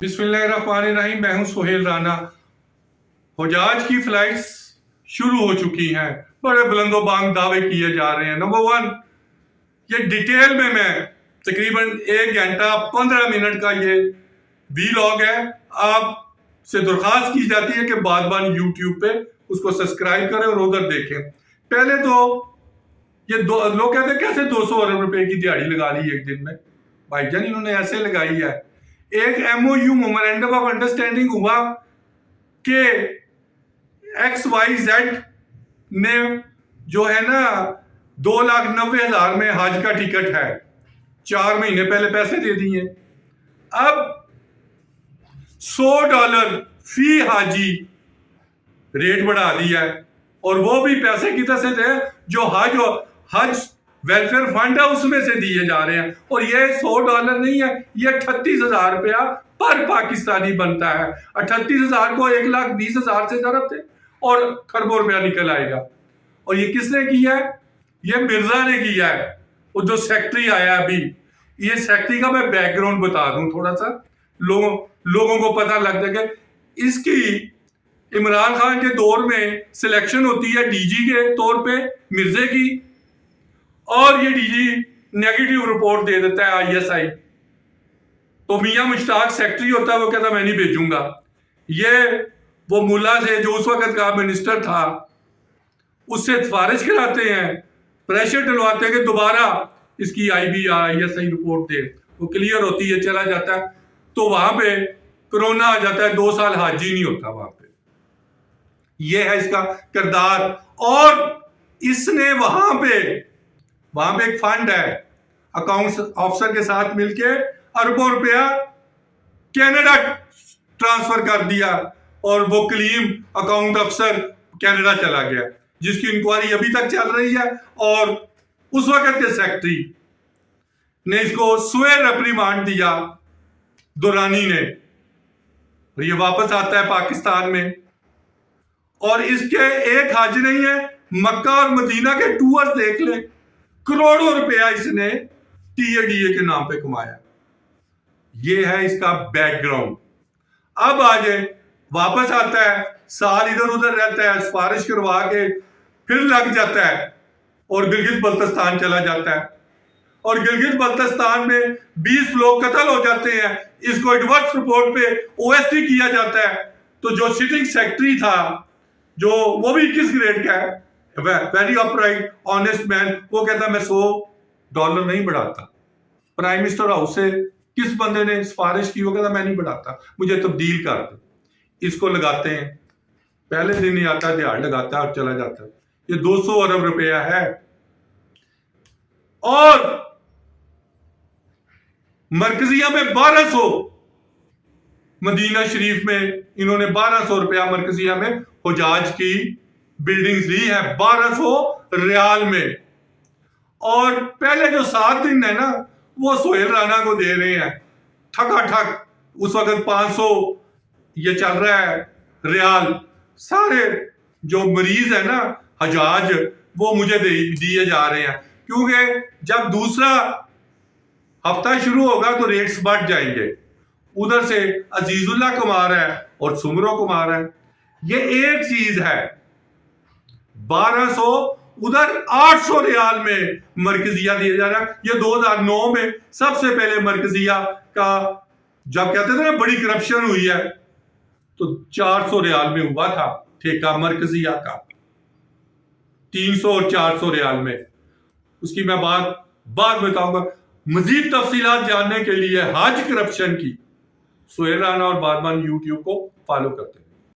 बिस्मिल्लाहिर्रहमानिर्रहीम। मैं हूं सोहेल राना। हुजाज की फ्लाइट्स शुरू हो चुकी हैं। बड़े बुलंदोबांग दावे किए जा रहे हैं। नंबर वन, ये डिटेल में मैं तकरीबन 1 घंटा 15 मिनट का ये वीलॉग है। आपसे दरख्वास्त की जाती है कि बादबान यूट्यूब पे उसको सब्सक्राइब करें और उधर देखें। पहले तो ये लोग कहते हैं कैसे 200 अरब रुपए की दिहाड़ी लगा ली एक दिन में। भाईजान इन्होंने ऐसे लगाई है। एक MOU मेमोरेंडम ऑफ अंडरस्टैंडिंग हुआ कि XYZ ने जो है ना 2,90,000 में हज का टिकट है, 4 महीने पहले पैसे दे दिए। अब $100 फी हाजी रेट बढ़ा दिया है और वो भी पैसे किधर से थे जो हज वेलफेयर फंड है उसमें से दिए जा रहे हैं। और ये $100 नहीं है, ये 38,000 रुपया पर पाकिस्तानी बनता है। 38,000 को 1,20,000 से जरब थे और खरबों रुपया निकल आएगा। और ये किसने किया है? ये मिर्जा ने किया है। वो जो सेक्रेटरी आया अभी, ये सेक्रेटरी का मैं बैकग्राउंड बता दूं थोड़ा सा, लोगों को पता लग जाए कि इसकी इमरान खान के दौर में सिलेक्शन होती है डीजी के तौर पे मिर्जे की, और ये डीजी नेगेटिव रिपोर्ट दे देता है ISI। तो मियां मुश्ताक सेक्रेटरी होता है, वो कहता मैं नहीं भेजूंगा। ये वो मुल्ला से जो उस वक्त का मिनिस्टर था उससे सिफारिश कराते हैं, प्रेशर डलवाते हैं कि दोबारा इसकी IB या ISI रिपोर्ट दे। वो क्लियर होती है, चला जाता है। तो वहां पे कोरोना आ जाता है, 2 साल हज ही नहीं होता वहां पे। ये है इसका किरदार। और इसने वहां पे एक फंड है, अकाउंट्स ऑफिसर के साथ मिलके अरबों रुपया कनाडा ट्रांसफर कर दिया और वो क्लीम अकाउंट अफसर कनाडा चला गया, जिसकी इंक्वायरी अभी तक चल रही है। और उस वक्त के सेक्रेटरी ने इसको स्वे रिप्रिमांड दिया दुरानी ने, और ये वापस आता है पाकिस्तान में। और इसके एक हज नहीं है, मक्का और मदीना के टूर्स देख ले, करोड़ों रुपया इसने TADA के नाम पे कमाया। ये है इसका बैकग्राउंड। अब आ जाए, वापस आता है, साल इधर उधर रहता है, सिफारिश करवा के फिर लग जाता है और गिलगित बल्तिस्तान चला जाता है। और गिलगित बल्तिस्तान में 20 लोग कत्ल हो जाते हैं। इसको एडवर्स रिपोर्ट पे OST किया जाता है। तो जो सिटिंग सेक्रेटरी था, जो वो भी किस ग्रेड का है, वेरी अपराइट ऑनेस्ट मैन, वो कहता मैं $100 नहीं बढ़ाता। प्राइम मिनिस्टर हाउस से किस बंदे ने सिफारिश की, वो कहता मैं नहीं बढ़ाता, मुझे तब्दील कर दो। इसको लगाते हैं, पहले दिन ही आता है, दिहाड़ लगाता है और चला जाता है। ये 200 अरब रुपया है। और मरकजिया में 1200, मदीना शरीफ में इन्होंने 1200 रुपया मरकजिया में हुजाज की बिल्डिंग्स ली है, 1200 रियाल में। और पहले जो 7 दिन है ना, वो सोहेल राना को दे रहे हैं ठक। उस वक्त 500 ये चल रहा है रियाल। सारे जो मरीज है ना हजाज, वो मुझे दिए जा रहे हैं, क्योंकि जब दूसरा हफ्ता शुरू होगा तो रेट्स बढ़ जाएंगे। उधर से अजीजुल्लाह कमा रहा है और सुमरो कमा रहा है। ये एक चीज है। 1200, उधर 800 रियाल में मरकजिया दिया जा रहा है। ये 2009 में सबसे पहले मरकजिया का जब कहते थे ना बड़ी करप्शन हुई है, तो 400 रियाल में हुआ था ठेका मरकजिया का, 300 और 400 रियाल में। उसकी मैं बात बाद में बताऊंगा। मजीद तफसीलात जानने के लिए हज करप्शन की सोहेल राना और बादबान यूट्यूब को फॉलो करते हैं।